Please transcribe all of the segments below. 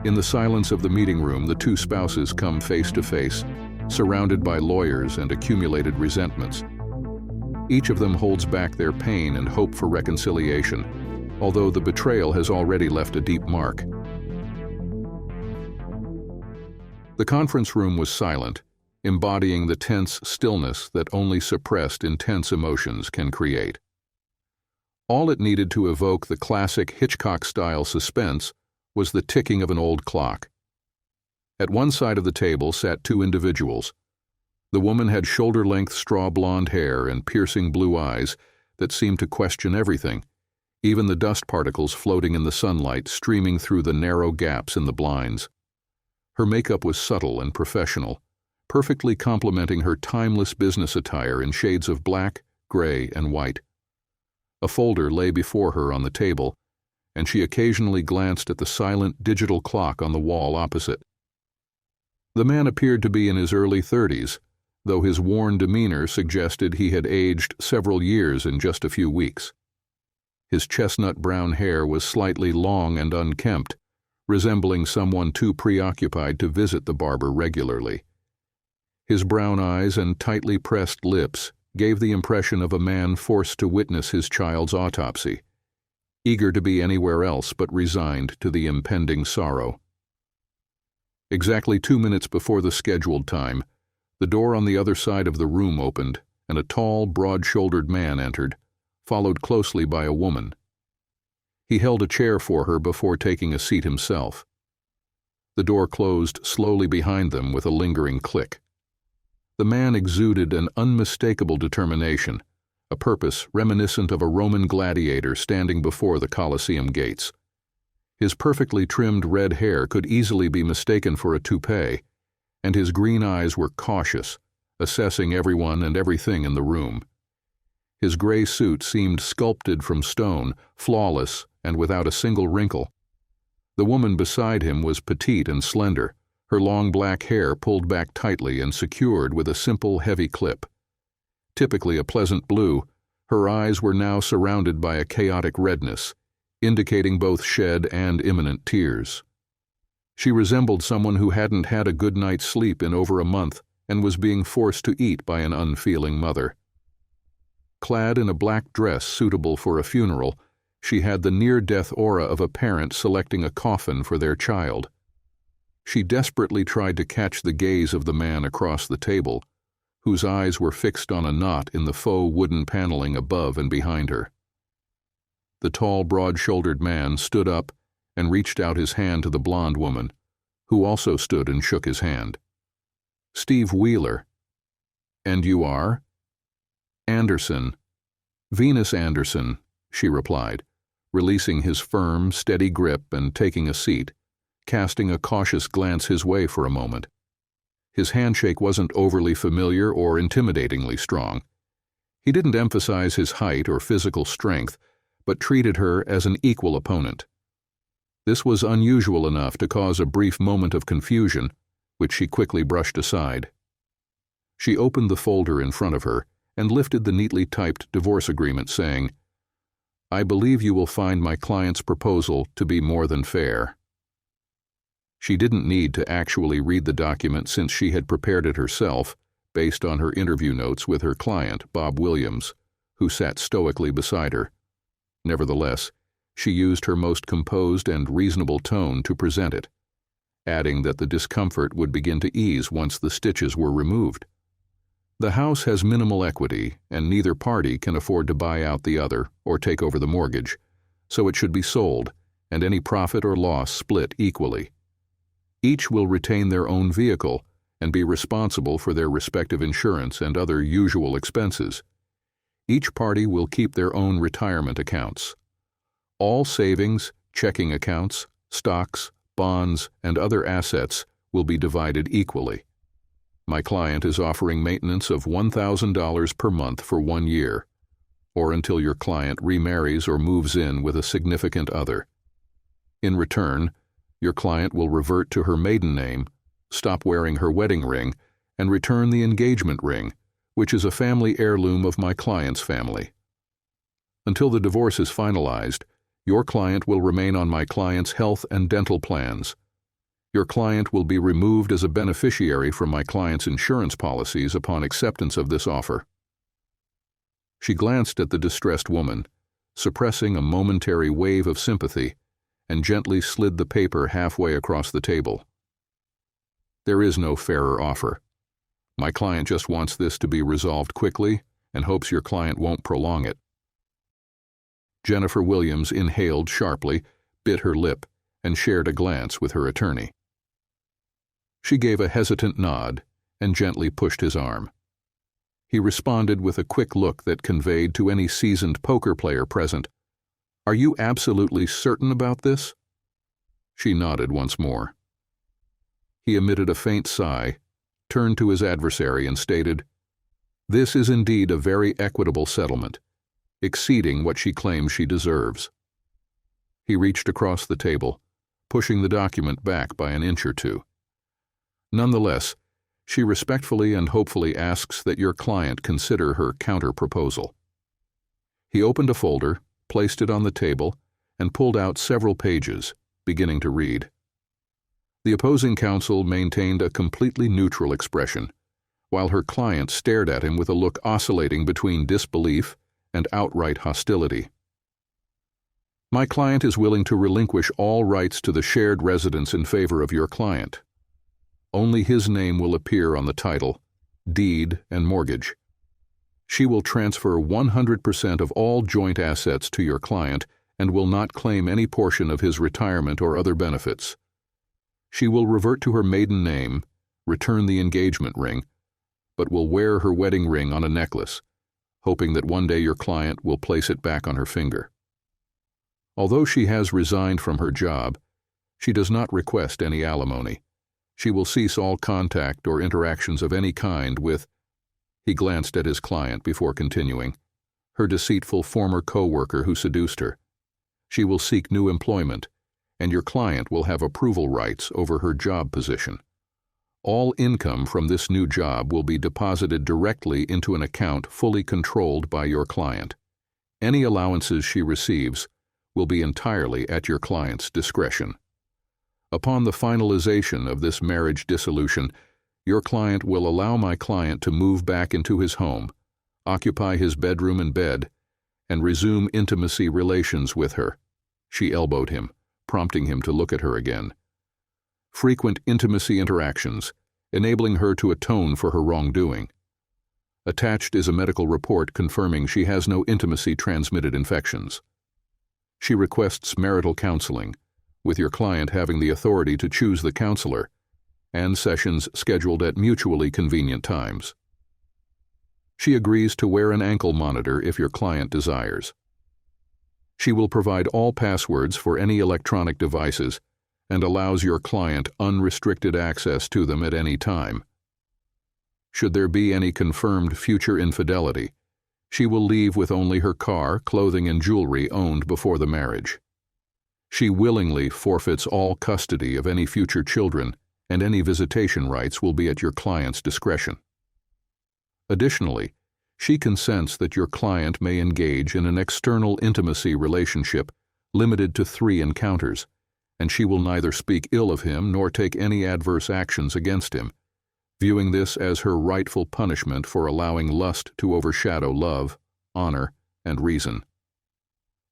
In the silence of the meeting room, the two spouses come face to face, surrounded by lawyers and accumulated resentments. Each of them holds back their pain and hope for reconciliation, although the betrayal has already left a deep mark. The conference room was silent, embodying the tense stillness that only suppressed intense emotions can create. All it needed to evoke the classic Hitchcock-style suspense was the ticking of an old clock. At one side of the table sat two individuals. The woman had shoulder-length straw blonde hair and piercing blue eyes that seemed to question everything, even the dust particles floating in the sunlight streaming through the narrow gaps in the blinds. Her makeup was subtle and professional, perfectly complementing her timeless business attire in shades of black, gray, and white. A folder lay before her on the table, and she occasionally glanced at the silent digital clock on the wall opposite. The man appeared to be in his early 30s, though his worn demeanor suggested he had aged several years in just a few weeks. His chestnut brown hair was slightly long and unkempt, resembling someone too preoccupied to visit the barber regularly. His brown eyes and tightly pressed lips gave the impression of a man forced to witness his child's autopsy, eager to be anywhere else but resigned to the impending sorrow. Exactly 2 minutes before the scheduled time, the door on the other side of the room opened, and a tall, broad-shouldered man entered, followed closely by a woman. He held a chair for her before taking a seat himself. The door closed slowly behind them with a lingering click. The man exuded an unmistakable determination, a purpose reminiscent of a Roman gladiator standing before the Colosseum gates. His perfectly trimmed red hair could easily be mistaken for a toupee, and his green eyes were cautious, assessing everyone and everything in the room. His gray suit seemed sculpted from stone, flawless and without a single wrinkle. The woman beside him was petite and slender, her long black hair pulled back tightly and secured with a simple, heavy clip. Typically a pleasant blue, her eyes were now surrounded by a chaotic redness, indicating both shed and imminent tears. She resembled someone who hadn't had a good night's sleep in over a month and was being forced to eat by an unfeeling mother. Clad in a black dress suitable for a funeral, she had the near-death aura of a parent selecting a coffin for their child. She desperately tried to catch the gaze of the man across the table, whose eyes were fixed on a knot in the faux wooden paneling above and behind her. The tall, broad-shouldered man stood up and reached out his hand to the blonde woman, who also stood and shook his hand. "Steve Wheeler." "And you are?" "Anderson. Venus Anderson," she replied, releasing his firm, steady grip and taking a seat, casting a cautious glance his way for a moment. His handshake wasn't overly familiar or intimidatingly strong. He didn't emphasize his height or physical strength, but treated her as an equal opponent. This was unusual enough to cause a brief moment of confusion, which she quickly brushed aside. She opened the folder in front of her and lifted the neatly typed divorce agreement, saying, "I believe you will find my client's proposal to be more than fair." She didn't need to actually read the document since she had prepared it herself, based on her interview notes with her client, Bob Williams, who sat stoically beside her. Nevertheless, she used her most composed and reasonable tone to present it, adding that the discomfort would begin to ease once the stitches were removed. The house has minimal equity, and neither party can afford to buy out the other or take over the mortgage, so it should be sold, and any profit or loss split equally. Each will retain their own vehicle and be responsible for their respective insurance and other usual expenses. Each party will keep their own retirement accounts. All savings, checking accounts, stocks, bonds, and other assets will be divided equally. My client is offering maintenance of $1,000 per month for 1 year, or until your client remarries or moves in with a significant other. In return, your client will revert to her maiden name, stop wearing her wedding ring, and return the engagement ring, which is a family heirloom of my client's family. Until the divorce is finalized, your client will remain on my client's health and dental plans, Your client will be removed as a beneficiary from my client's insurance policies upon acceptance of this offer." She glanced at the distressed woman, suppressing a momentary wave of sympathy, and gently slid the paper halfway across the table. "There is no fairer offer. My client just wants this to be resolved quickly and hopes your client won't prolong it." Jennifer Williams inhaled sharply, bit her lip, and shared a glance with her attorney. She gave a hesitant nod and gently pushed his arm. He responded with a quick look that conveyed to any seasoned poker player present, "Are you absolutely certain about this?" She nodded once more. He emitted a faint sigh, turned to his adversary and stated, "This is indeed a very equitable settlement, exceeding what she claims she deserves." He reached across the table, pushing the document back by an inch or two. "Nonetheless, she respectfully and hopefully asks that your client consider her counterproposal." He opened a folder, placed it on the table, and pulled out several pages, beginning to read. The opposing counsel maintained a completely neutral expression, while her client stared at him with a look oscillating between disbelief and outright hostility. "My client is willing to relinquish all rights to the shared residence in favor of your client. Only his name will appear on the title, deed, and mortgage. She will transfer 100% of all joint assets to your client and will not claim any portion of his retirement or other benefits. She will revert to her maiden name, return the engagement ring, but will wear her wedding ring on a necklace, hoping that one day your client will place it back on her finger. Although she has resigned from her job, she does not request any alimony. She will cease all contact or interactions of any kind with," he glanced at his client before continuing, "her deceitful former co-worker who seduced her. She will seek new employment, and your client will have approval rights over her job position. All income from this new job will be deposited directly into an account fully controlled by your client. Any allowances she receives will be entirely at your client's discretion. Upon the finalization of this marriage dissolution, your client will allow my client to move back into his home, occupy his bedroom and bed, and resume intimacy relations with her." She elbowed him, prompting him to look at her again. "Frequent intimacy interactions, enabling her to atone for her wrongdoing. Attached is a medical report confirming she has no intimacy-transmitted infections. She requests marital counseling, with your client having the authority to choose the counselor, and sessions scheduled at mutually convenient times. She agrees to wear an ankle monitor if your client desires. She will provide all passwords for any electronic devices and allows your client unrestricted access to them at any time. Should there be any confirmed future infidelity, she will leave with only her car, clothing, and jewelry owned before the marriage. She willingly forfeits all custody of any future children, and any visitation rights will be at your client's discretion. Additionally, she consents that your client may engage in an external intimacy relationship limited to 3 encounters, and she will neither speak ill of him nor take any adverse actions against him, viewing this as her rightful punishment for allowing lust to overshadow love, honor, and reason.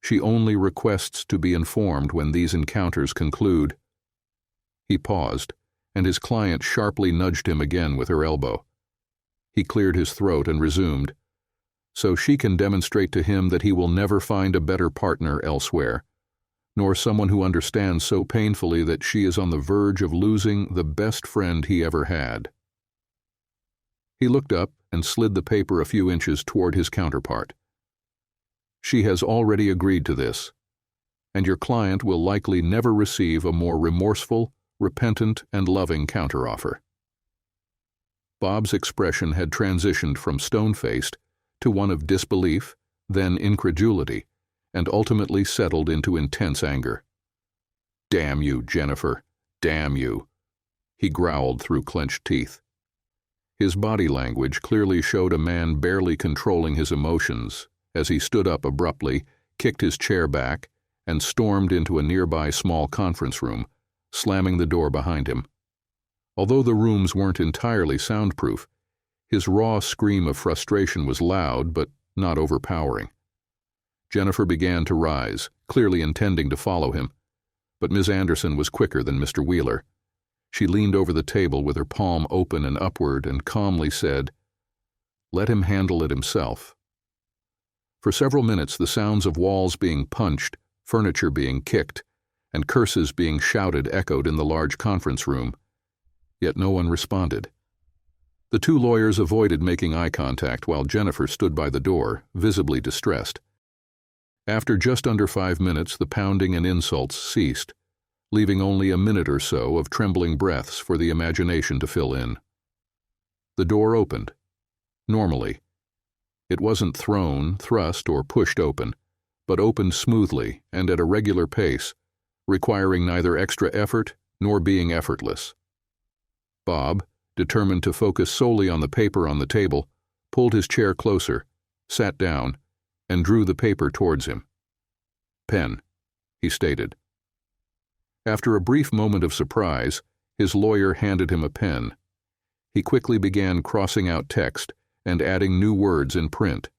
She only requests to be informed when these encounters conclude." He paused, and his client sharply nudged him again with her elbow. He cleared his throat and resumed, "So she can demonstrate to him that he will never find a better partner elsewhere, nor someone who understands so painfully that she is on the verge of losing the best friend he ever had." He looked up and slid the paper a few inches toward his counterpart. "She has already agreed to this, and your client will likely never receive a more remorseful, repentant, and loving counteroffer." Bob's expression had transitioned from stone-faced to one of disbelief, then incredulity, and ultimately settled into intense anger. "Damn you, Jennifer, damn you," he growled through clenched teeth. His body language clearly showed a man barely controlling his emotions as he stood up abruptly, kicked his chair back, and stormed into a nearby small conference room, slamming the door behind him. Although the rooms weren't entirely soundproof, his raw scream of frustration was loud but not overpowering. Jennifer began to rise, clearly intending to follow him, but Ms. Anderson was quicker than Mr. Wheeler. She leaned over the table with her palm open and upward and calmly said, "Let him handle it himself." For several minutes, the sounds of walls being punched, furniture being kicked, and curses being shouted echoed in the large conference room, yet no one responded. The two lawyers avoided making eye contact while Jennifer stood by the door, visibly distressed. After just under 5 minutes, the pounding and insults ceased, leaving only a minute or so of trembling breaths for the imagination to fill in. The door opened. Normally. It wasn't thrown, thrust, or pushed open, but opened smoothly and at a regular pace, requiring neither extra effort nor being effortless. Bob, determined to focus solely on the paper on the table, pulled his chair closer, sat down, and drew the paper towards him. "Pen," he stated. After a brief moment of surprise, his lawyer handed him a pen. He quickly began crossing out text and adding new words in print.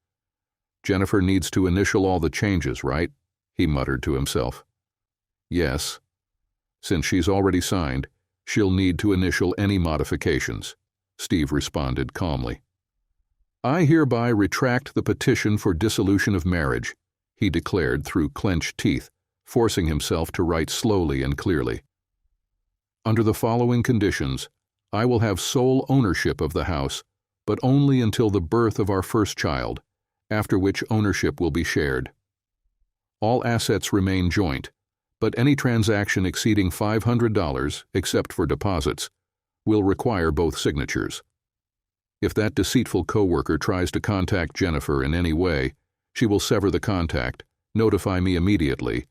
"Jennifer needs to initial all the changes, right?" he muttered to himself. "Yes. Since she's already signed, she'll need to initial any modifications," Steve responded calmly. "I hereby retract the petition for dissolution of marriage," he declared through clenched teeth, forcing himself to write slowly and clearly. "Under the following conditions, I will have sole ownership of the house, but only until the birth of our first child, after which ownership will be shared. All assets remain joint, but any transaction exceeding $500, except for deposits, will require both signatures. If that deceitful coworker tries to contact Jennifer in any way, she will sever the contact, notify me immediately,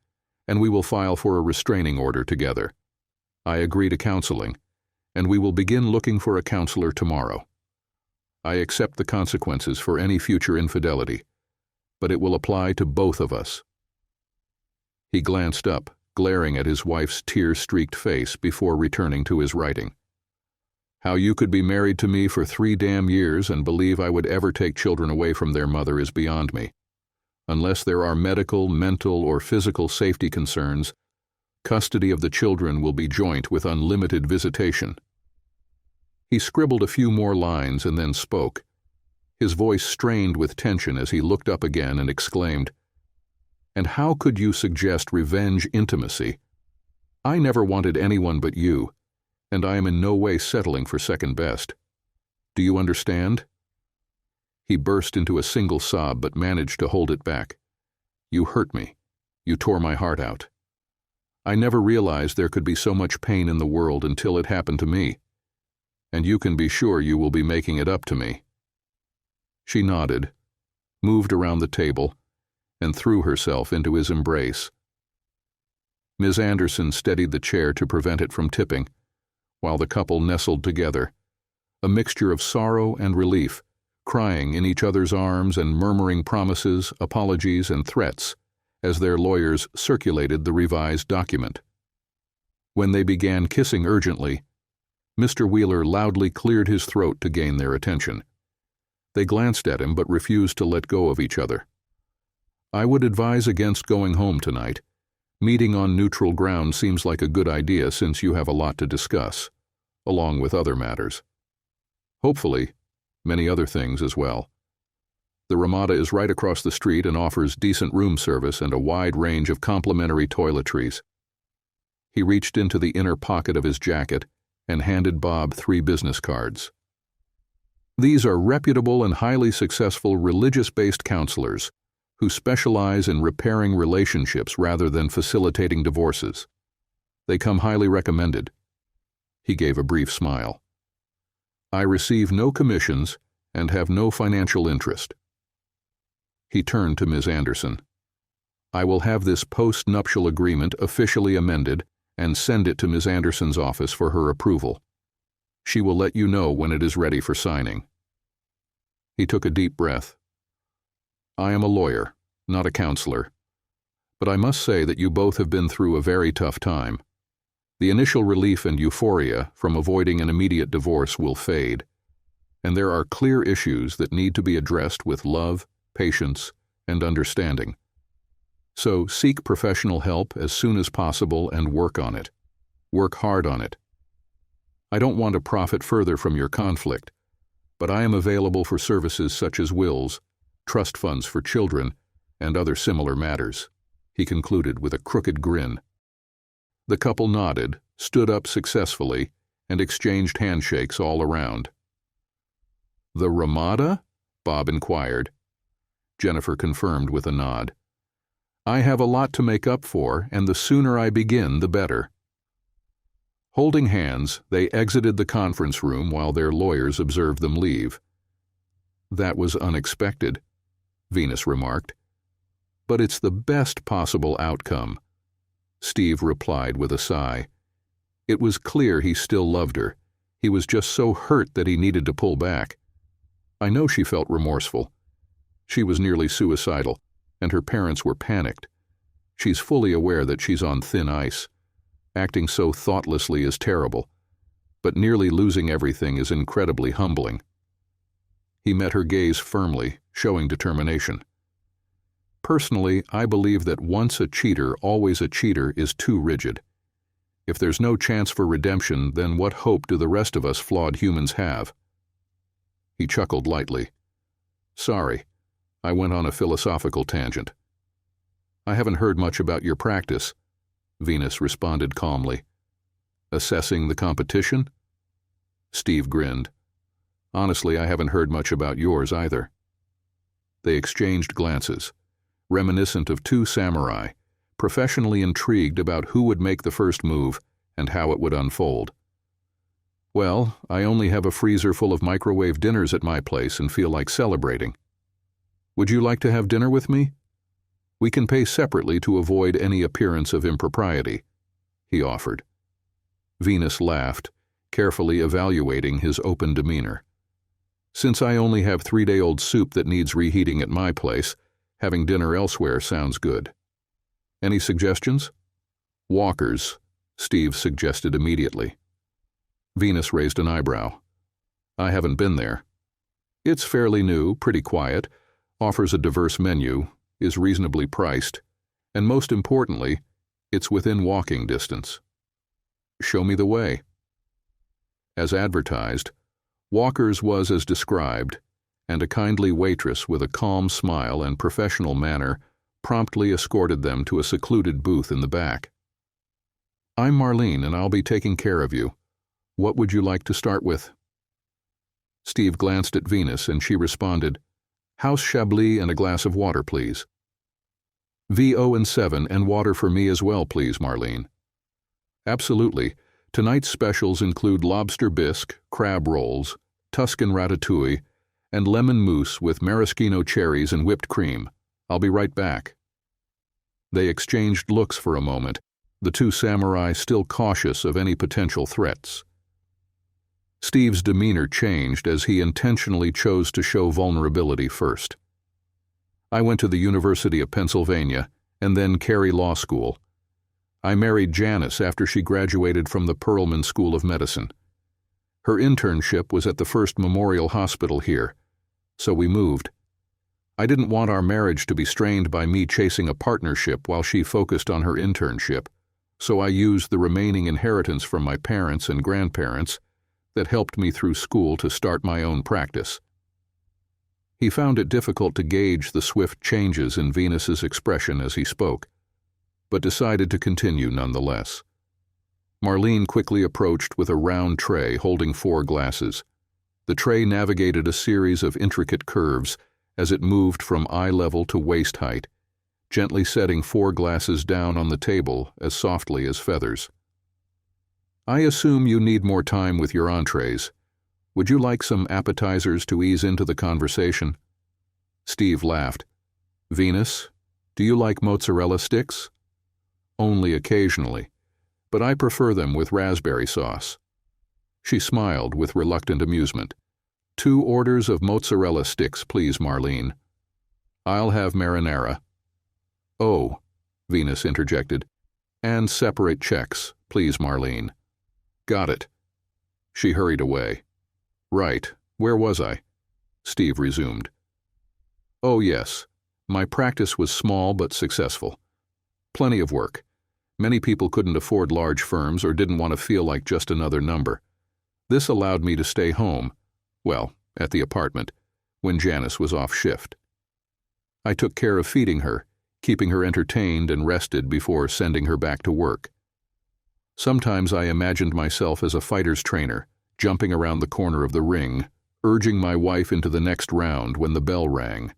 and we will file for a restraining order together. I agree to counseling, and we will begin looking for a counselor tomorrow. I accept the consequences for any future infidelity, but it will apply to both of us." He glanced up, glaring at his wife's tear-streaked face before returning to his writing. "How you could be married to me for 3 damn years and believe I would ever take children away from their mother is beyond me. Unless there are medical, mental, or physical safety concerns, custody of the children will be joint with unlimited visitation." He scribbled a few more lines and then spoke. His voice strained with tension as he looked up again and exclaimed, "And how could you suggest revenge intimacy? I never wanted anyone but you, and I am in no way settling for second best. Do you understand?" He burst into a single sob but managed to hold it back. "You hurt me. You tore my heart out. I never realized there could be so much pain in the world until it happened to me. And you can be sure you will be making it up to me." She nodded, moved around the table, and threw herself into his embrace. Ms. Anderson steadied the chair to prevent it from tipping, while the couple nestled together, a mixture of sorrow and relief, crying in each other's arms and murmuring promises, apologies, and threats as their lawyers circulated the revised document. When they began kissing urgently, Mr. Wheeler loudly cleared his throat to gain their attention. They glanced at him but refused to let go of each other. "I would advise against going home tonight. Meeting on neutral ground seems like a good idea since you have a lot to discuss, along with other matters. Hopefully, many other things as well. The Ramada is right across the street and offers decent room service and a wide range of complimentary toiletries." He reached into the inner pocket of his jacket and handed Bob 3 business cards. "These are reputable and highly successful religious-based counselors who specialize in repairing relationships rather than facilitating divorces. They come highly recommended." He gave a brief smile. "I receive no commissions and have no financial interest." He turned to Ms. Anderson. "I will have this post-nuptial agreement officially amended and send it to Ms. Anderson's office for her approval. She will let you know when it is ready for signing." He took a deep breath. "I am a lawyer, not a counselor, but I must say that you both have been through a very tough time. The initial relief and euphoria from avoiding an immediate divorce will fade, and there are clear issues that need to be addressed with love, patience, and understanding. So seek professional help as soon as possible and work on it. Work hard on it. I don't want to profit further from your conflict, but I am available for services such as wills, trust funds for children, and other similar matters, he concluded with a crooked grin. The couple nodded, stood up successfully, and exchanged handshakes all around. "The Ramada?" Bob inquired. Jennifer confirmed with a nod. "I have a lot to make up for, and the sooner I begin, the better." Holding hands, they exited the conference room while their lawyers observed them leave. "That was unexpected," Venus remarked. "But it's the best possible outcome," Steve replied with a sigh. It was clear he still loved her. He was just so hurt that he needed to pull back. I know she felt remorseful. She was nearly suicidal, and her parents were panicked. She's fully aware that she's on thin ice. Acting so thoughtlessly is terrible, but nearly losing everything is incredibly humbling. He met her gaze firmly, showing determination. "Personally, I believe that once a cheater, always a cheater is too rigid. If there's no chance for redemption, then what hope do the rest of us flawed humans have?" He chuckled lightly. "Sorry, I went on a philosophical tangent." "I haven't heard much about your practice," Venus responded calmly. "Assessing the competition?" Steve grinned. "Honestly, I haven't heard much about yours either." They exchanged glances, reminiscent of two samurai, professionally intrigued about who would make the first move and how it would unfold. "Well, I only have a freezer full of microwave dinners at my place and feel like celebrating. Would you like to have dinner with me? We can pay separately to avoid any appearance of impropriety," he offered. Venus laughed, carefully evaluating his open demeanor. "Since I only have 3-day-old soup that needs reheating at my place, having dinner elsewhere sounds good. Any suggestions?" "Walker's," Steve suggested immediately. Venus raised an eyebrow. "I haven't been there." "It's fairly new, pretty quiet, offers a diverse menu, is reasonably priced, and most importantly, it's within walking distance." "Show me the way." As advertised, Walker's was as described, and a kindly waitress with a calm smile and professional manner promptly escorted them to a secluded booth in the back. "I'm Marlene, and I'll be taking care of you. What would you like to start with?" Steve glanced at Venus, and she responded, "House Chablis and a glass of water, please." "VO and 7 and water for me as well, please, Marlene." "Absolutely. Tonight's specials include lobster bisque, crab rolls, Tuscan ratatouille, and lemon mousse with maraschino cherries and whipped cream. I'll be right back." They exchanged looks for a moment, the two samurai still cautious of any potential threats. Steve's demeanor changed as he intentionally chose to show vulnerability first. "I went to the University of Pennsylvania and then Carey Law School. I married Janice after she graduated from the Perelman School of Medicine. Her internship was at the First Memorial Hospital here, so we moved. I didn't want our marriage to be strained by me chasing a partnership while she focused on her internship, so I used the remaining inheritance from my parents and grandparents that helped me through school to start my own practice." He found it difficult to gauge the swift changes in Venus's expression as he spoke, but decided to continue nonetheless. Marlene quickly approached with a round tray holding 4 glasses. The tray navigated a series of intricate curves as it moved from eye level to waist height, gently setting 4 glasses down on the table as softly as feathers. "I assume you need more time with your entrees. Would you like some appetizers to ease into the conversation?" Steve laughed. "Venus, do you like mozzarella sticks?" "Only occasionally, but I prefer them with raspberry sauce." She smiled with reluctant amusement. 2 orders of mozzarella sticks, please, Marlene." "I'll have marinara." "Oh," Venus interjected, And separate checks, please, Marlene. Got it. She hurried away. Right, where was I? Steve resumed. Oh yes, my practice was small but successful. Plenty of work. Many people couldn't afford large firms or didn't want to feel like just another number. This allowed me to stay home, well, at the apartment, when Janice was off shift. I took care of feeding her, keeping her entertained and rested before sending her back to work. Sometimes I imagined myself as a fighter's trainer, jumping around the corner of the ring, urging my wife into the next round when the bell rang.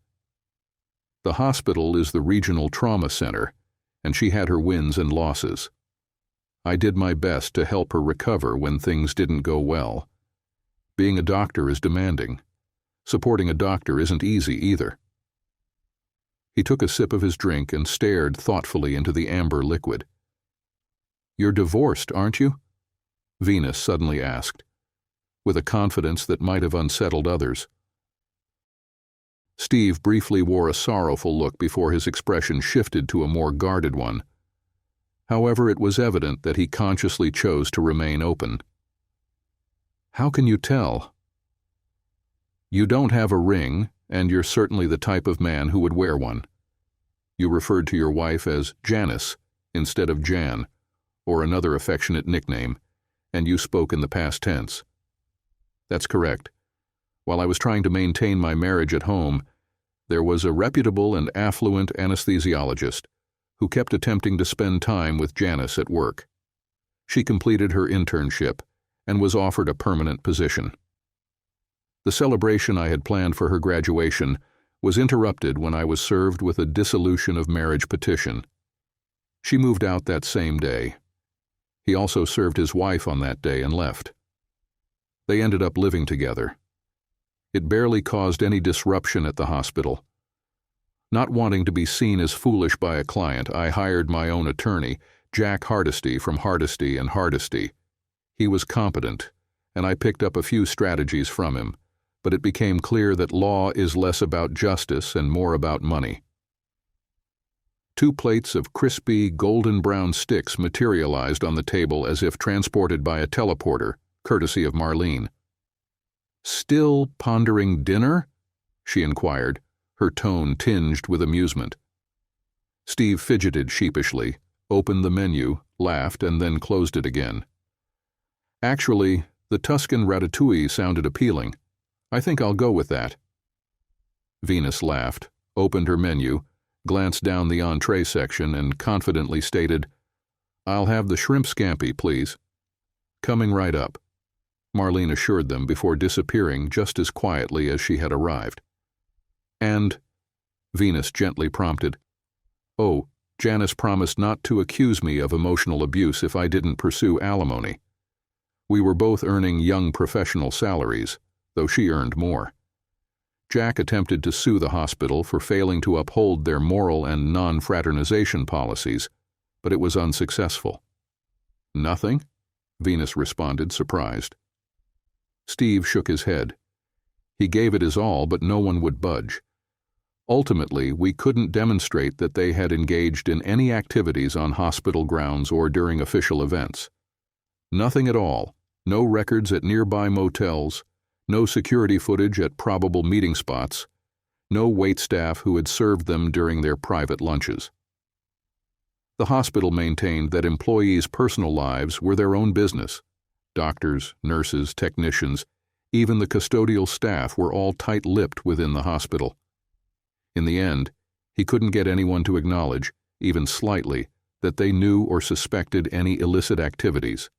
The hospital is the regional trauma center, and she had her wins and losses. I did my best to help her recover when things didn't go well. Being a doctor is demanding. Supporting a doctor isn't easy either. He took a sip of his drink and stared thoughtfully into the amber liquid. You're divorced, aren't you? Venus suddenly asked, with a confidence that might have unsettled others. Steve briefly wore a sorrowful look before his expression shifted to a more guarded one. However, it was evident that he consciously chose to remain open. How can you tell? You don't have a ring, and you're certainly the type of man who would wear one. You referred to your wife as Janice instead of Jan, or another affectionate nickname, and you spoke in the past tense. That's correct. While I was trying to maintain my marriage at home, there was a reputable and affluent anesthesiologist who kept attempting to spend time with Janice at work. She completed her internship and was offered a permanent position. The celebration I had planned for her graduation was interrupted when I was served with a dissolution of marriage petition. She moved out that same day. He also served his wife on that day and left. They ended up living together. It barely caused any disruption at the hospital. Not wanting to be seen as foolish by a client, I hired my own attorney, Jack Hardesty from Hardesty and Hardesty. He was competent, and I picked up a few strategies from him, but it became clear that law is less about justice and more about money. 2 plates of crispy, golden brown sticks materialized on the table as if transported by a teleporter, courtesy of Marlene. Still pondering dinner? She inquired, her tone tinged with amusement. Steve fidgeted sheepishly, opened the menu, laughed, and then closed it again. Actually, the Tuscan ratatouille sounded appealing. I think I'll go with that. Venus laughed, opened her menu, glanced down the entree section, and confidently stated, I'll have the shrimp scampi, please. Coming right up. Marlene assured them before disappearing just as quietly as she had arrived. And, Venus gently prompted, oh, Janice promised not to accuse me of emotional abuse if I didn't pursue alimony. We were both earning young professional salaries, though she earned more. Jack attempted to sue the hospital for failing to uphold their moral and non-fraternization policies, but it was unsuccessful. Nothing? Venus responded, surprised. Steve shook his head. He gave it his all, but no one would budge. Ultimately, we couldn't demonstrate that they had engaged in any activities on hospital grounds or during official events. Nothing at all, no records at nearby motels, no security footage at probable meeting spots, no waitstaff who had served them during their private lunches. The hospital maintained that employees' personal lives were their own business. Doctors, nurses, technicians, even the custodial staff were all tight-lipped within the hospital. In the end, he couldn't get anyone to acknowledge, even slightly, that they knew or suspected any illicit activities.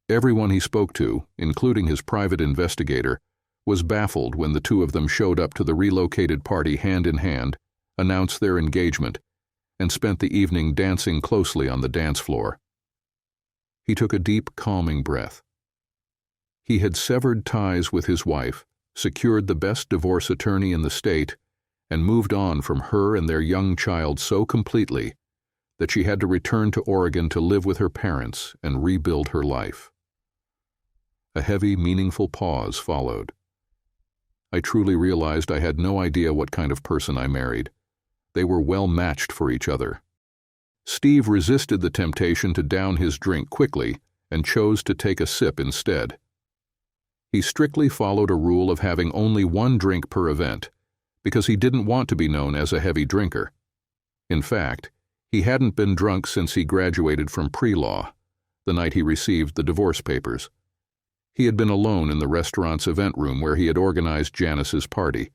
Everyone he spoke to, including his private investigator, was baffled when the 2 of them showed up to the relocated party hand in hand, announced their engagement, and spent the evening dancing closely on the dance floor. He took a deep, calming breath. He had severed ties with his wife, secured the best divorce attorney in the state, and moved on from her and their young child so completely that she had to return to Oregon to live with her parents and rebuild her life. A heavy, meaningful pause followed. I truly realized I had no idea what kind of person I married. They were well matched for each other. Steve resisted the temptation to down his drink quickly and chose to take a sip instead. He strictly followed a rule of having only one drink per event because he didn't want to be known as a heavy drinker. In fact, he hadn't been drunk since he graduated from pre-law, the night he received the divorce papers. He had been alone in the restaurant's event room where he had organized Janice's party.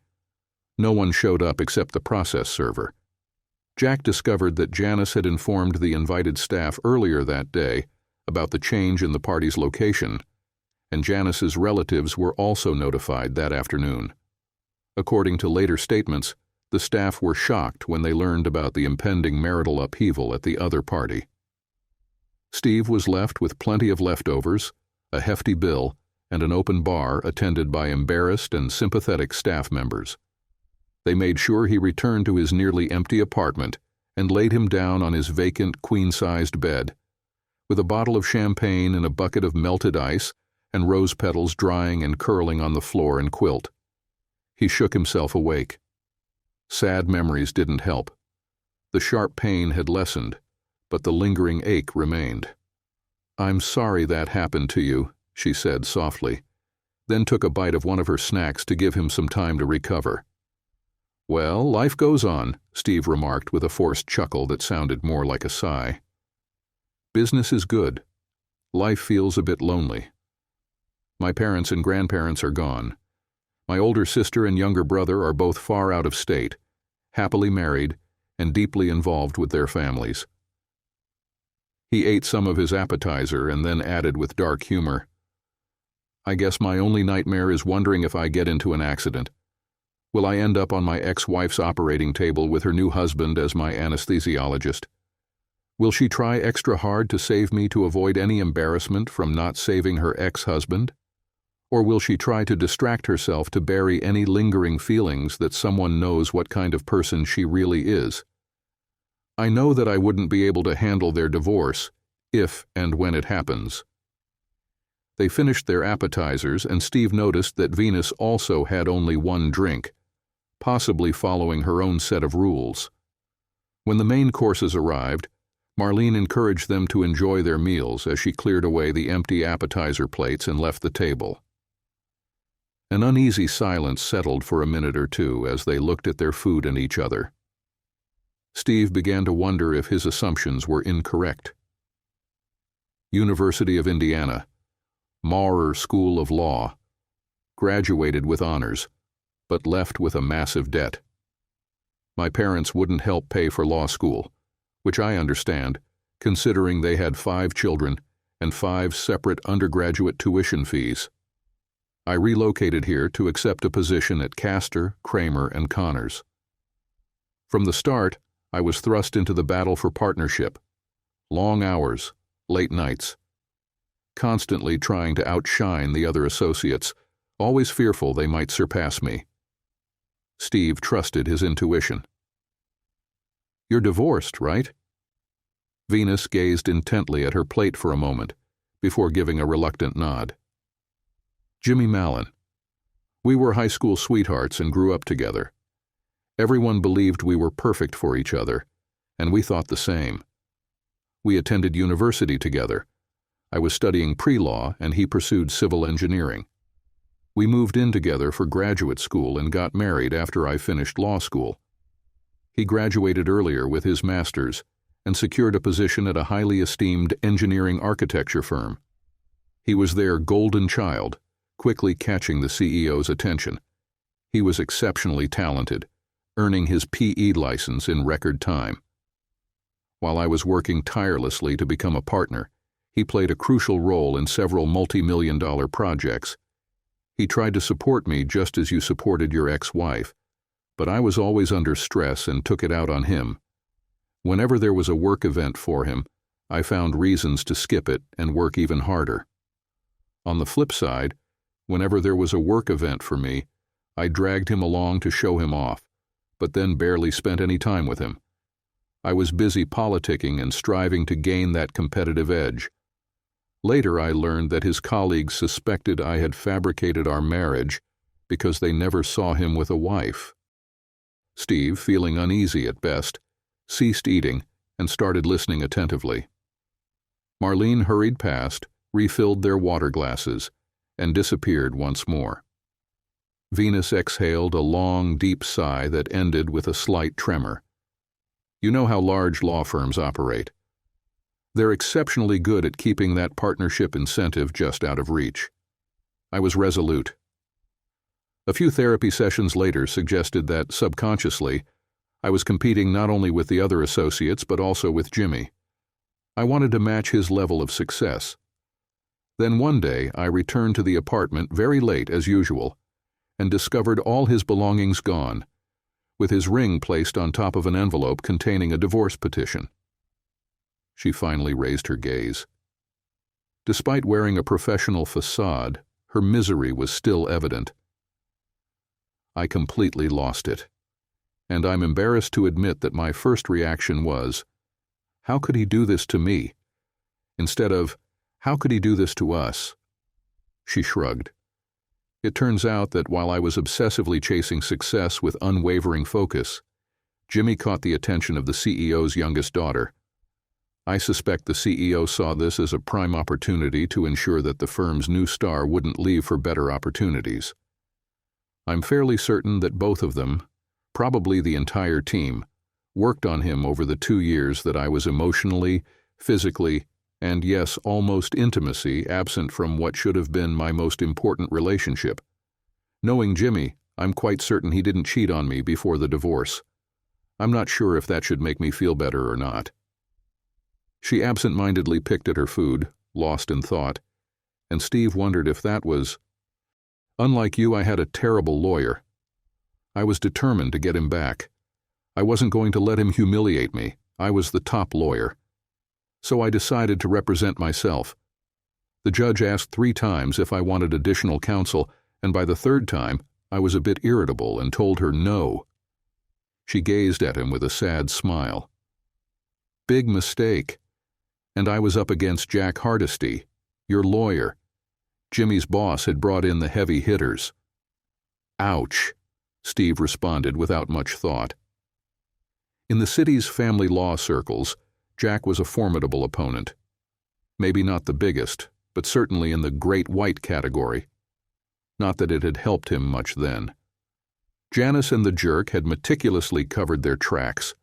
No one showed up except the process server. Jack discovered that Janice had informed the invited staff earlier that day about the change in the party's location, and Janice's relatives were also notified that afternoon. According to later statements, the staff were shocked when they learned about the impending marital upheaval at the other party. Steve was left with plenty of leftovers, a hefty bill, and an open bar attended by embarrassed and sympathetic staff members. They made sure he returned to his nearly empty apartment and laid him down on his vacant, queen-sized bed, with a bottle of champagne and a bucket of melted ice and rose petals drying and curling on the floor and quilt. He shook himself awake. Sad memories didn't help. The sharp pain had lessened, but the lingering ache remained. "I'm sorry that happened to you," she said softly, then took a bite of one of her snacks to give him some time to recover. "Well, life goes on," Steve remarked with a forced chuckle that sounded more like a sigh. "Business is good. Life feels a bit lonely. My parents and grandparents are gone. My older sister and younger brother are both far out of state, happily married, and deeply involved with their families." He ate some of his appetizer and then added with dark humor, "I guess my only nightmare is wondering if I get into an accident. Will I end up on my ex-wife's operating table with her new husband as my anesthesiologist? Will she try extra hard to save me to avoid any embarrassment from not saving her ex-husband? Or will she try to distract herself to bury any lingering feelings that someone knows what kind of person she really is? I know that I wouldn't be able to handle their divorce if and when it happens." They finished their appetizers, and Steve noticed that Venus also had only one drink, possibly following her own set of rules. When the main courses arrived, Marlene encouraged them to enjoy their meals as she cleared away the empty appetizer plates and left the table. An uneasy silence settled for a minute or two as they looked at their food and each other. Steve began to wonder if his assumptions were incorrect. University of Indiana, Maurer School of Law, graduated with honors, but left with a massive debt. My parents wouldn't help pay for law school, which I understand, considering they had 5 children and 5 separate undergraduate tuition fees. I relocated here to accept a position at Castor, Kramer, and Connors. From the start, I was thrust into the battle for partnership. Long hours, late nights, constantly trying to outshine the other associates, always fearful they might surpass me. Steve trusted his intuition. "You're divorced, right?" Venus gazed intently at her plate for a moment, before giving a reluctant nod. "Jimmy Mallon. We were high school sweethearts and grew up together. Everyone believed we were perfect for each other, and we thought the same. We attended university together. I was studying pre-law and he pursued civil engineering. We moved in together for graduate school and got married after I finished law school. He graduated earlier with his master's and secured a position at a highly esteemed engineering architecture firm. He was their golden child, quickly catching the CEO's attention. He was exceptionally talented, earning his PE license in record time. While I was working tirelessly to become a partner, he played a crucial role in several multi-million-dollar projects. He tried to support me just as you supported your ex-wife, but I was always under stress and took it out on him. Whenever there was a work event for him, I found reasons to skip it and work even harder. On the flip side, whenever there was a work event for me, I dragged him along to show him off, but then barely spent any time with him. I was busy politicking and striving to gain that competitive edge. Later I learned that his colleagues suspected I had fabricated our marriage because they never saw him with a wife. Steve, feeling uneasy at best, ceased eating and started listening attentively. Marlene hurried past, refilled their water glasses, and disappeared once more. Venus exhaled a long, deep sigh that ended with a slight tremor. You know how large law firms operate. They're exceptionally good at keeping that partnership incentive just out of reach. I was resolute. A few therapy sessions later suggested that, subconsciously, I was competing not only with the other associates but also with Jimmy. I wanted to match his level of success. Then one day I returned to the apartment very late as usual and discovered all his belongings gone, with his ring placed on top of an envelope containing a divorce petition. She finally raised her gaze. Despite wearing a professional facade, her misery was still evident. I completely lost it, and I'm embarrassed to admit that my first reaction was, how could he do this to me? Instead of, how could he do this to us? She shrugged. It turns out that while I was obsessively chasing success with unwavering focus, Jimmy caught the attention of the CEO's youngest daughter. I suspect the CEO saw this as a prime opportunity to ensure that the firm's new star wouldn't leave for better opportunities. I'm fairly certain that both of them, probably the entire team, worked on him over the 2 years that I was emotionally, physically, and yes, almost intimacy absent from what should have been my most important relationship. Knowing Jimmy, I'm quite certain he didn't cheat on me before the divorce. I'm not sure if that should make me feel better or not. She absent-mindedly picked at her food, lost in thought, and Steve wondered if that was... Unlike you, I had a terrible lawyer. I was determined to get him back. I wasn't going to let him humiliate me. I was the top lawyer. So I decided to represent myself. The judge asked 3 times if I wanted additional counsel, and by the 3rd time, I was a bit irritable and told her no. She gazed at him with a sad smile. Big mistake. And I was up against Jack Hardesty, your lawyer. Jimmy's boss had brought in the heavy hitters. Ouch, Steve responded without much thought. In the city's family law circles, Jack was a formidable opponent. Maybe not the biggest, but certainly in the great white category. Not that it had helped him much then. Janice and the jerk had meticulously covered their tracks.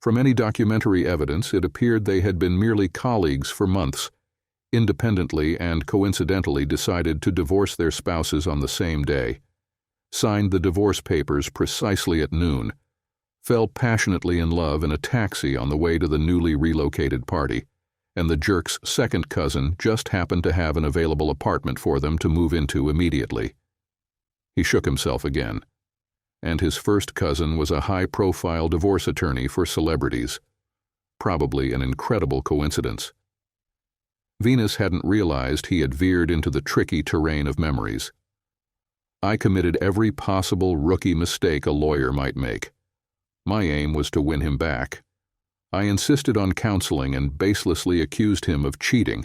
From any documentary evidence, it appeared they had been merely colleagues for months, independently and coincidentally decided to divorce their spouses on the same day, signed the divorce papers precisely at noon, fell passionately in love in a taxi on the way to the newly relocated party, and the jerk's second cousin just happened to have an available apartment for them to move into immediately. He shook himself again. And his first cousin was a high-profile divorce attorney for celebrities. Probably an incredible coincidence. Venus hadn't realized he had veered into the tricky terrain of memories. I committed every possible rookie mistake a lawyer might make. My aim was to win him back. I insisted on counseling and baselessly accused him of cheating,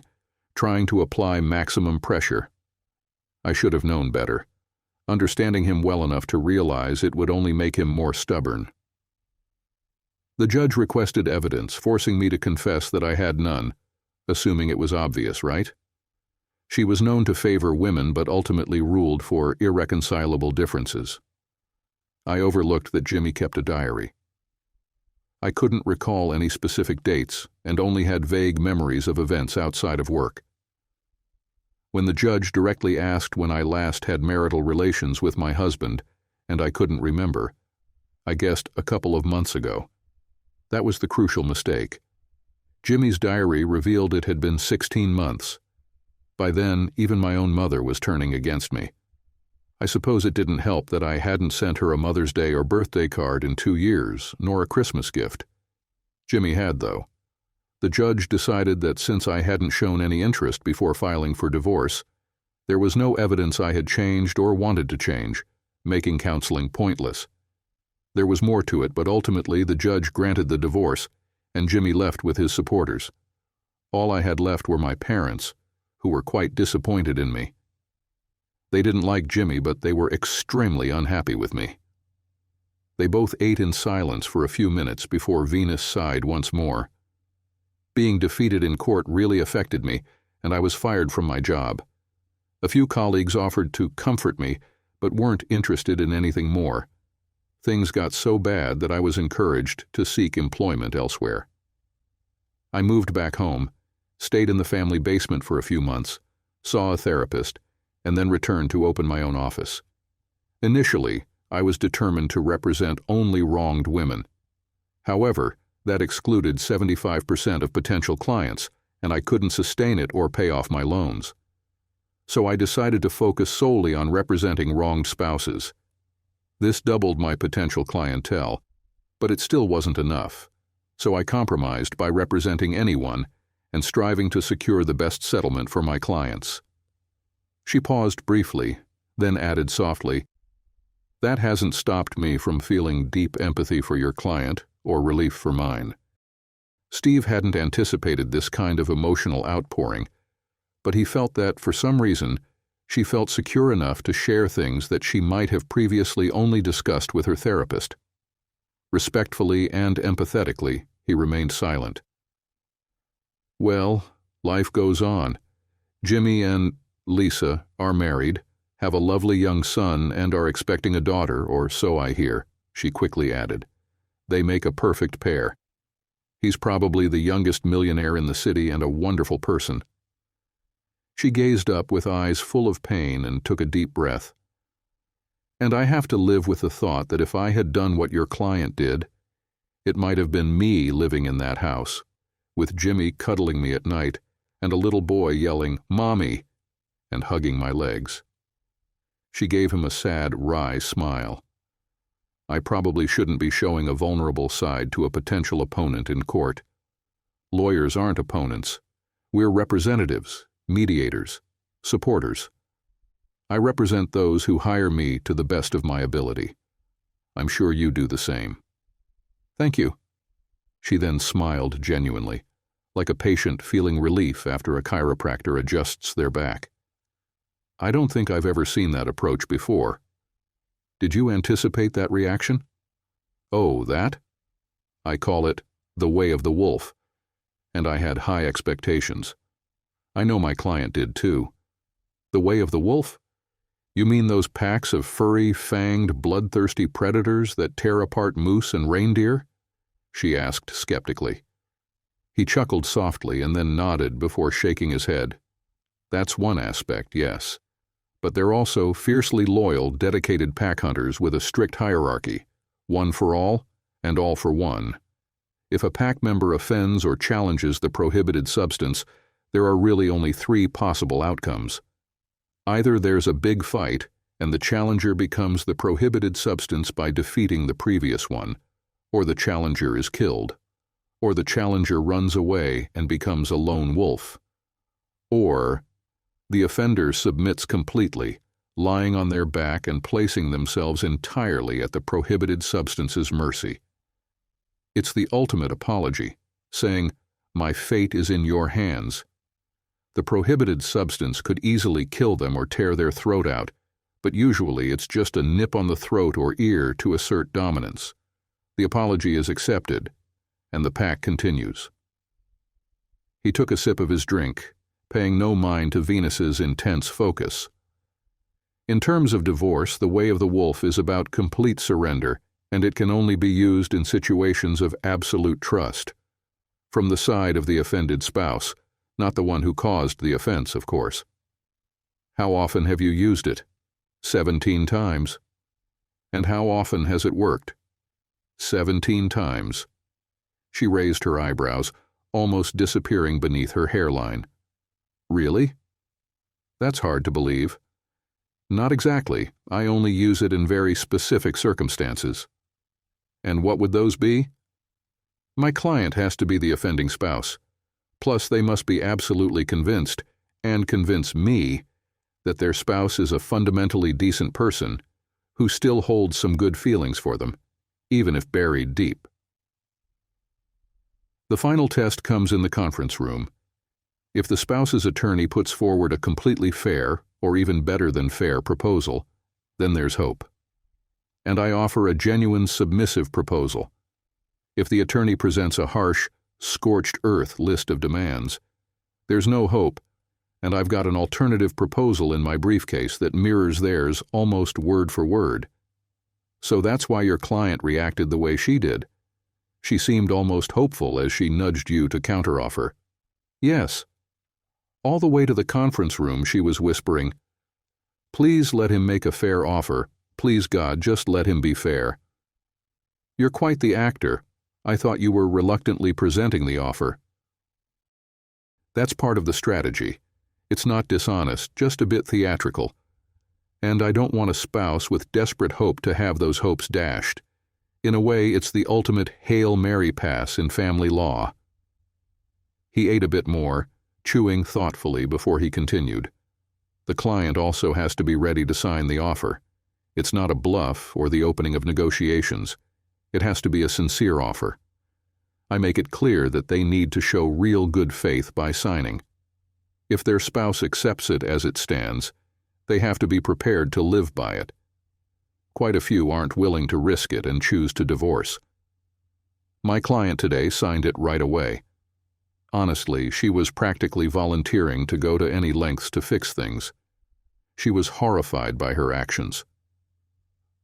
trying to apply maximum pressure. I should have known better, understanding him well enough to realize it would only make him more stubborn. The judge requested evidence, forcing me to confess that I had none, assuming it was obvious, right? She was known to favor women but ultimately ruled for irreconcilable differences. I overlooked that Jimmy kept a diary. I couldn't recall any specific dates and only had vague memories of events outside of work. When the judge directly asked when I last had marital relations with my husband, and I couldn't remember, I guessed a couple of months ago. That was the crucial mistake. Jimmy's diary revealed it had been 16 months. By then, even my own mother was turning against me. I suppose it didn't help that I hadn't sent her a Mother's Day or birthday card in 2 years, nor a Christmas gift. Jimmy had, though. The judge decided that since I hadn't shown any interest before filing for divorce, there was no evidence I had changed or wanted to change, making counseling pointless. There was more to it, but ultimately the judge granted the divorce, and Jimmy left with his supporters. All I had left were my parents, who were quite disappointed in me. They didn't like Jimmy, but they were extremely unhappy with me. They both ate in silence for a few minutes before Venus sighed once more. Being defeated in court really affected me, and I was fired from my job. A few colleagues offered to comfort me, but weren't interested in anything more. Things got so bad that I was encouraged to seek employment elsewhere. I moved back home, stayed in the family basement for a few months, saw a therapist, and then returned to open my own office. Initially, I was determined to represent only wronged women. However, that excluded 75% of potential clients, and I couldn't sustain it or pay off my loans. So I decided to focus solely on representing wronged spouses. This doubled my potential clientele, but it still wasn't enough, so I compromised by representing anyone and striving to secure the best settlement for my clients. She paused briefly, then added softly, "That hasn't stopped me from feeling deep empathy for your client or relief for mine." Steve hadn't anticipated this kind of emotional outpouring, but he felt that, for some reason, she felt secure enough to share things that she might have previously only discussed with her therapist. Respectfully and empathetically, he remained silent. "Well, life goes on. Jimmy and Lisa are married, have a lovely young son, and are expecting a daughter, or so I hear," she quickly added. "They make a perfect pair. He's probably the youngest millionaire in the city and a wonderful person." She gazed up with eyes full of pain and took a deep breath. "And I have to live with the thought that if I had done what your client did, it might have been me living in that house, with Jimmy cuddling me at night and a little boy yelling, 'Mommy,' and hugging my legs." She gave him a sad, wry smile. "I probably shouldn't be showing a vulnerable side to a potential opponent in court. Lawyers aren't opponents. We're representatives, mediators, supporters. I represent those who hire me to the best of my ability. I'm sure you do the same." "Thank you." She then smiled genuinely, like a patient feeling relief after a chiropractor adjusts their back. "I don't think I've ever seen that approach before. Did you anticipate that reaction?" "Oh, that? I call it the way of the wolf, and I had high expectations. I know my client did too." "The way of the wolf? You mean those packs of furry, fanged, bloodthirsty predators that tear apart moose and reindeer?" she asked skeptically. He chuckled softly and then nodded before shaking his head. "That's one aspect, yes. But they're also fiercely loyal, dedicated pack hunters with a strict hierarchy, one for all and all for one. If a pack member offends or challenges the prohibited substance, there are really only three possible outcomes. Either there's a big fight, and the challenger becomes the prohibited substance by defeating the previous one, or the challenger is killed, or the challenger runs away and becomes a lone wolf, or the offender submits completely, lying on their back and placing themselves entirely at the prohibited substance's mercy. It's the ultimate apology, saying, 'My fate is in your hands.' The prohibited substance could easily kill them or tear their throat out, but usually it's just a nip on the throat or ear to assert dominance. The apology is accepted, and the pack continues." He took a sip of his drink, paying no mind to Venus's intense focus. "In terms of divorce, the way of the wolf is about complete surrender, and it can only be used in situations of absolute trust. From the side of the offended spouse, not the one who caused the offense, of course." "How often have you used it?" 17 times. "And how often has it worked?" 17 times. She raised her eyebrows, almost disappearing beneath her hairline. "Really? That's hard to believe." "Not exactly. I only use it in very specific circumstances." "And what would those be?" "My client has to be the offending spouse. Plus, they must be absolutely convinced, and convince me, that their spouse is a fundamentally decent person who still holds some good feelings for them, even if buried deep." The final test comes in the conference room. If the spouse's attorney puts forward a completely fair, or even better than fair, proposal, then there's hope. and I offer a genuine submissive proposal. If the attorney presents a harsh, scorched earth list of demands, there's no hope, and I've got an alternative proposal in my briefcase that mirrors theirs almost word for word. So that's why your client reacted the way she did. She seemed almost hopeful as she nudged you to counteroffer. Yes. All the way to the conference room she was whispering, "Please let him make a fair offer. Please God, just let him be fair." You're quite the actor. I thought you were reluctantly presenting the offer. That's part of the strategy. It's not dishonest, just a bit theatrical. And I don't want a spouse with desperate hope to have those hopes dashed. In a way, it's the ultimate Hail Mary pass in family law. He ate a bit more, chewing thoughtfully before he continued. The client also has to be ready to sign the offer. It's not a bluff or the opening of negotiations. It has to be a sincere offer. I make it clear that they need to show real good faith by signing. If their spouse accepts it as it stands, they have to be prepared to live by it. Quite a few aren't willing to risk it and choose to divorce. My client today signed it right away. Honestly, she was practically volunteering to go to any lengths to fix things. She was horrified by her actions.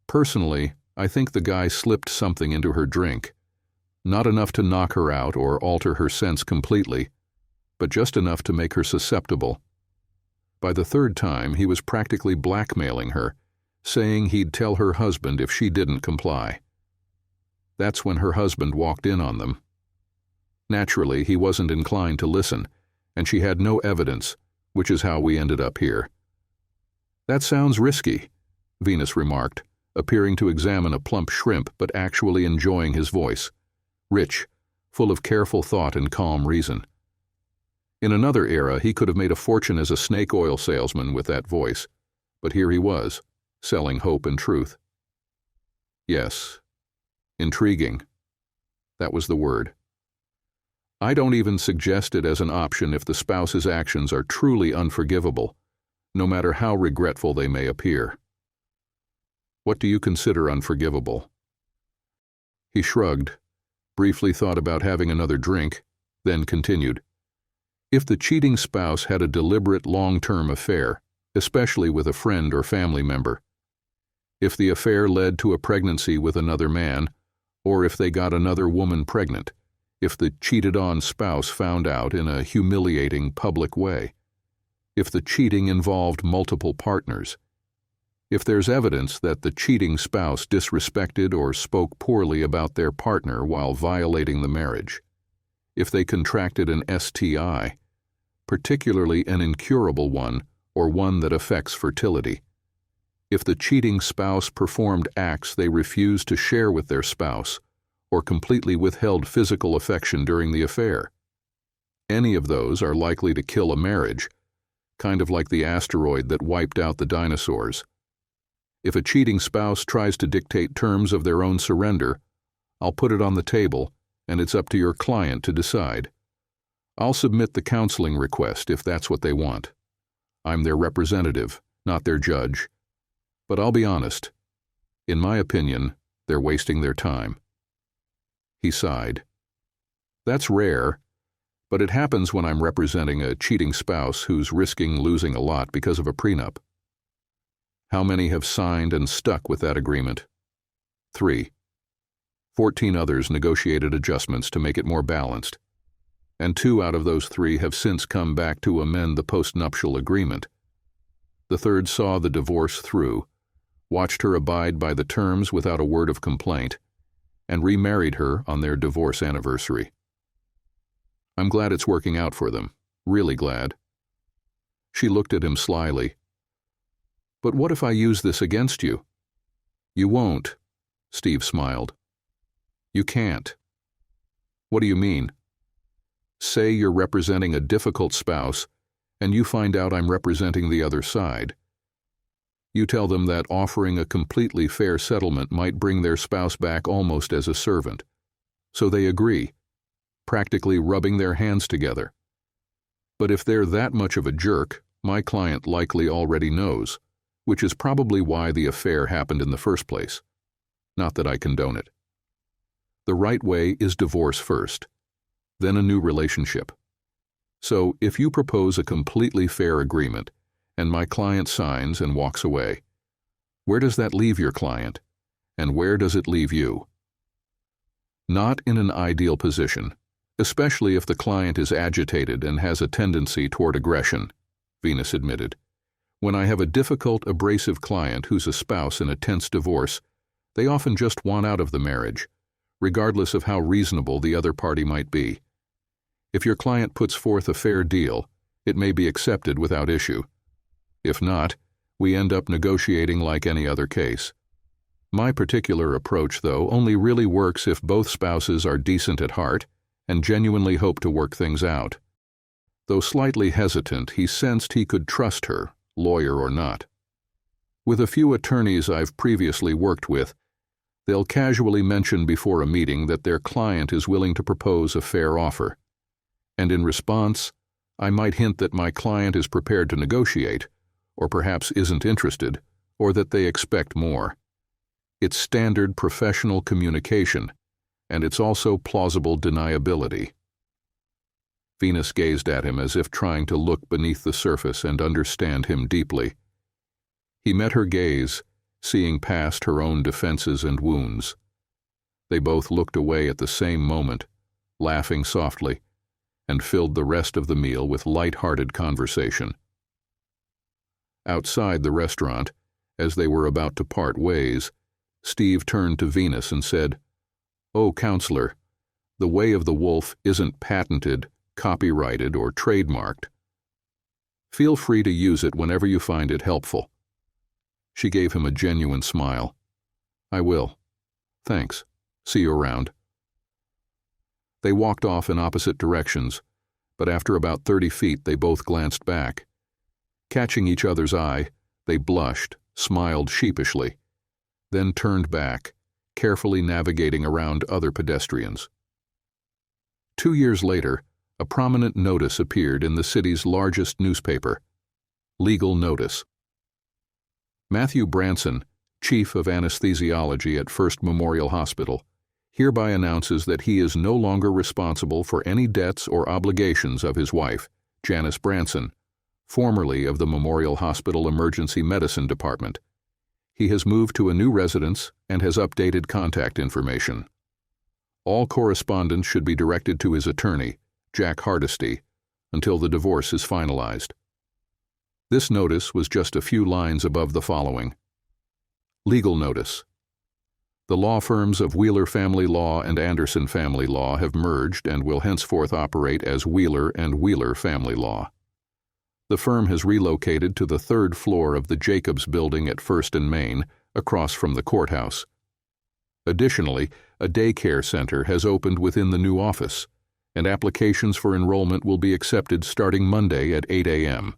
Personally, I think the guy slipped something into her drink. Not enough to knock her out or alter her sense completely, but just enough to make her susceptible. By the third time, he was practically blackmailing her, saying he'd tell her husband if she didn't comply. That's when her husband walked in on them. Naturally, he wasn't inclined to listen, and she had no evidence, which is how we ended up here. "That sounds risky," Venus remarked, appearing to examine a plump shrimp but actually enjoying his voice. Rich, full of careful thought and calm reason. In another era, he could have made a fortune as a snake oil salesman with that voice, but here he was, selling hope and truth. Yes, intriguing. That was the word. I don't even suggest it as an option if the spouse's actions are truly unforgivable, no matter how regretful they may appear. What do you consider unforgivable? He shrugged, briefly thought about having another drink, then continued. If the cheating spouse had a deliberate long-term affair, especially with a friend or family member, if the affair led to a pregnancy with another man, or if they got another woman pregnant, if the cheated-on spouse found out in a humiliating public way, if the cheating involved multiple partners, if there's evidence that the cheating spouse disrespected or spoke poorly about their partner while violating the marriage, if they contracted an STI, particularly an incurable one or one that affects fertility, if the cheating spouse performed acts they refused to share with their spouse or completely withheld physical affection during the affair. Any of those are likely to kill a marriage, kind of like the asteroid that wiped out the dinosaurs. If a cheating spouse tries to dictate terms of their own surrender, I'll put it on the table, and it's up to your client to decide. I'll submit the counseling request if that's what they want. I'm their representative, not their judge. But I'll be honest. In my opinion, they're wasting their time. He sighed. That's rare, but it happens when I'm representing a cheating spouse who's risking losing a lot because of a prenup. How many have signed and stuck with that agreement? 3. 14 others negotiated adjustments to make it more balanced, and 2 out of those 3 have since come back to amend the postnuptial agreement. The third saw the divorce through, watched her abide by the terms without a word of complaint, and remarried her on their divorce anniversary. I'm glad it's working out for them, really glad. She looked at him slyly. But what if I use this against you? You won't, Steve smiled. You can't. What do you mean? Say you're representing a difficult spouse, and you find out I'm representing the other side. You tell them that offering a completely fair settlement might bring their spouse back almost as a servant. So they agree, practically rubbing their hands together. But if they're that much of a jerk, my client likely already knows, which is probably why the affair happened in the first place. Not that I condone it. The right way is divorce first, then a new relationship. So if you propose a completely fair agreement and my client signs and walks away, where does that leave your client, and where does it leave you? Not in an ideal position, especially if the client is agitated and has a tendency toward aggression, Venus admitted. When I have a difficult, abrasive client who's a spouse in a tense divorce, they often just want out of the marriage, regardless of how reasonable the other party might be. If your client puts forth a fair deal, it may be accepted without issue. If not, we end up negotiating like any other case. My particular approach, though, only really works if both spouses are decent at heart and genuinely hope to work things out. Though slightly hesitant, he sensed he could trust her, lawyer or not. With a few attorneys I've previously worked with, they'll casually mention before a meeting that their client is willing to propose a fair offer. And in response, I might hint that my client is prepared to negotiate, or perhaps isn't interested, or that they expect more. It's standard professional communication, and it's also plausible deniability. Venus gazed at him as if trying to look beneath the surface and understand him deeply. He met her gaze, seeing past her own defenses and wounds. They both looked away at the same moment, laughing softly, and filled the rest of the meal with light-hearted conversation. Outside the restaurant, as they were about to part ways, Steve turned to Venus and said, "Oh, counselor, the way of the wolf isn't patented, copyrighted, or trademarked. Feel free to use it whenever you find it helpful." She gave him a genuine smile. "I will. Thanks. See you around." They walked off in opposite directions, but after about 30 feet they both glanced back. Catching each other's eye, they blushed, smiled sheepishly, then turned back, carefully navigating around other pedestrians. 2 years later, a prominent notice appeared in the city's largest newspaper. Legal notice. Matthew Branson, chief of anesthesiology at First Memorial Hospital, hereby announces that he is no longer responsible for any debts or obligations of his wife, Janice Branson, formerly of the Memorial Hospital Emergency Medicine Department. He has moved to a new residence and has updated contact information. All correspondence should be directed to his attorney, Jack Hardesty, until the divorce is finalized. This notice was just a few lines above the following. Legal notice. The law firms of Wheeler Family Law and Anderson Family Law have merged and will henceforth operate as Wheeler and Wheeler Family Law. The firm has relocated to the 3rd floor of the Jacobs Building at 1st and Main, across from the courthouse. Additionally, a daycare center has opened within the new office, and applications for enrollment will be accepted starting Monday at 8 a.m.